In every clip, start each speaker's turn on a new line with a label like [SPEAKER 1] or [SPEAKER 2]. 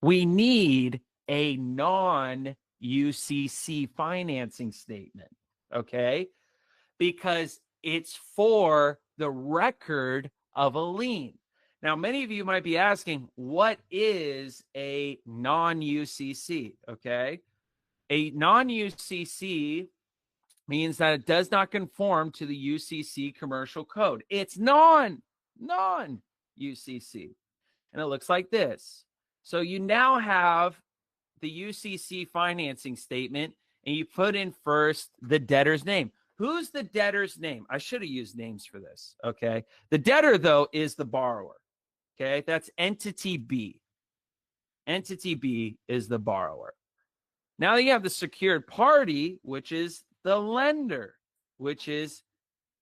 [SPEAKER 1] we need a non-UCC financing statement, okay? Because it's for the record of a lien. Now, many of you might be asking, what is a non-UCC, okay? A non-UCC means that it does not conform to the UCC commercial code. It's non-UCC. And it looks like this. So you now have the UCC financing statement, and you put in first the debtor's name. Who's the debtor's name? I should have used names for this, okay? The debtor, though, is the borrower, okay? That's entity B. Entity B is the borrower. Now you have the secured party, which is the lender, which is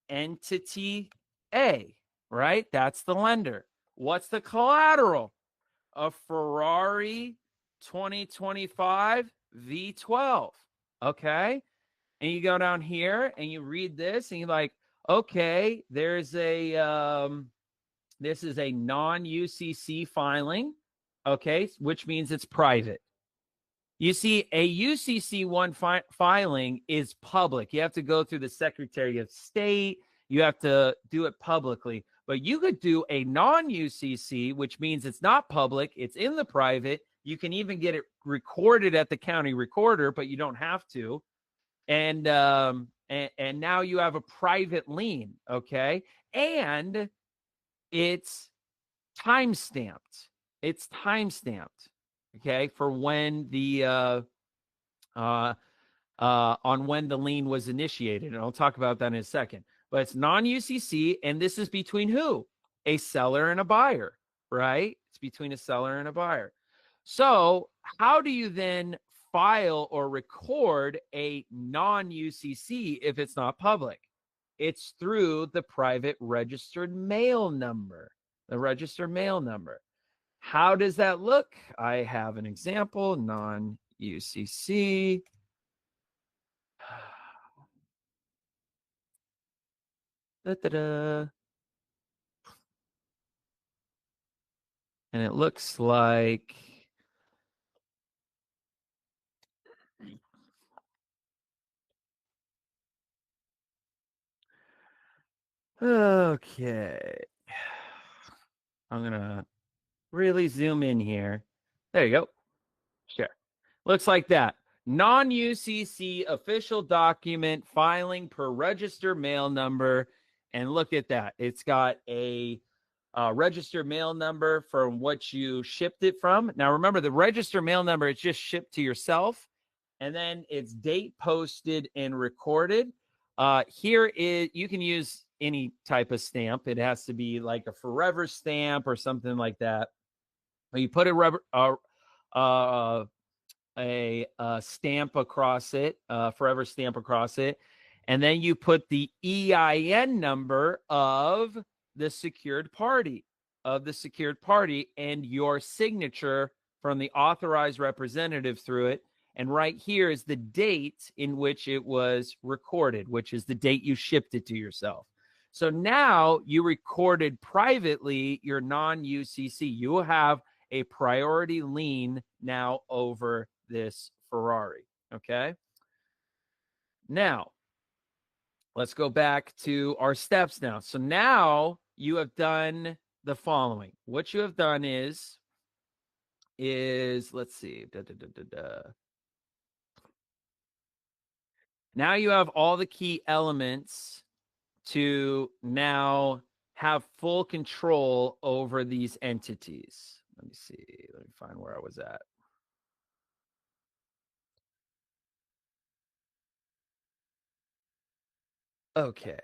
[SPEAKER 1] entity A, right? That's the lender. What's the collateral? A Ferrari 2025 V12, okay? And you go down here and you read this and you're like, okay, there's a this is a non-UCC filing, okay, which means it's private. You see, a UCC1 filing is public. You have to go through the Secretary of State. You have to do it publicly. But you could do a non-UCC, which means it's not public. It's in the private. You can even get it recorded at the county recorder, but you don't have to. And now you have a private lien, okay? And it's time-stamped. It's time-stamped. Okay, for when the on when the lien was initiated, and I'll talk about that in a second. But it's non-UCC, and this is between who? A seller and a buyer, right? It's between a seller and a buyer. So how do you then file or record a non-UCC if it's not public? It's through the private registered mail number, the registered mail number. How does that look? I have an example, non-UCC. Da-da-da. And it looks like okay. I'm gonna really zoom in here. There you go. Sure. Looks like that. Non-UCC official document filing per register mail number. And look at that. It's got a registered mail number from what you shipped it from. Now, remember, the registered mail number, it's just shipped to yourself. And then it's date posted and recorded. Here is, you can use any type of stamp. It has to be like a forever stamp or something like that. You put a stamp across it, forever stamp across it, and then you put the EIN number of the secured party, and your signature from the authorized representative through it. And right here is the date in which it was recorded, which is the date you shipped it to yourself. So now you recorded privately your non-UCC. You will have a priority lien now over this Ferrari, okay? Now, let's go back to our steps now. So now you have done the following. What you have done is let's see. Now you have all the key elements to now have full control over these entities. Let me see. Let me find where I was at. Okay.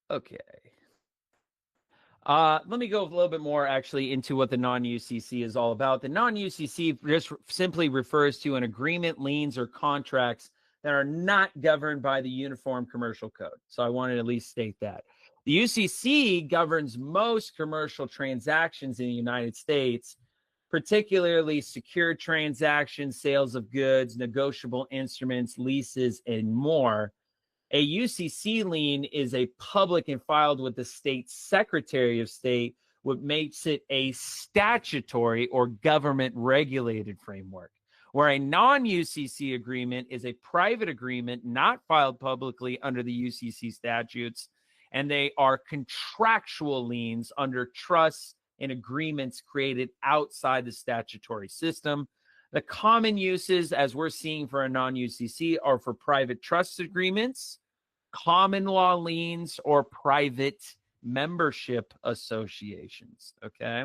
[SPEAKER 1] Okay. Let me go a little bit more actually into what the non-UCC is all about. The non-UCC just simply refers to an agreement, liens, or contracts that are not governed by the Uniform Commercial Code. So I wanted to at least state that. The UCC governs most commercial transactions in the United States, particularly secured transactions, sales of goods, negotiable instruments, leases, and more. A UCC lien is a public and filed with the state Secretary of State, what makes it a statutory or government regulated framework. Where a non-UCC agreement is a private agreement not filed publicly under the UCC statutes, and they are contractual liens under trusts and agreements created outside the statutory system. The common uses, as we're seeing for a non-UCC, are for private trust agreements, common law liens, or private membership associations, okay?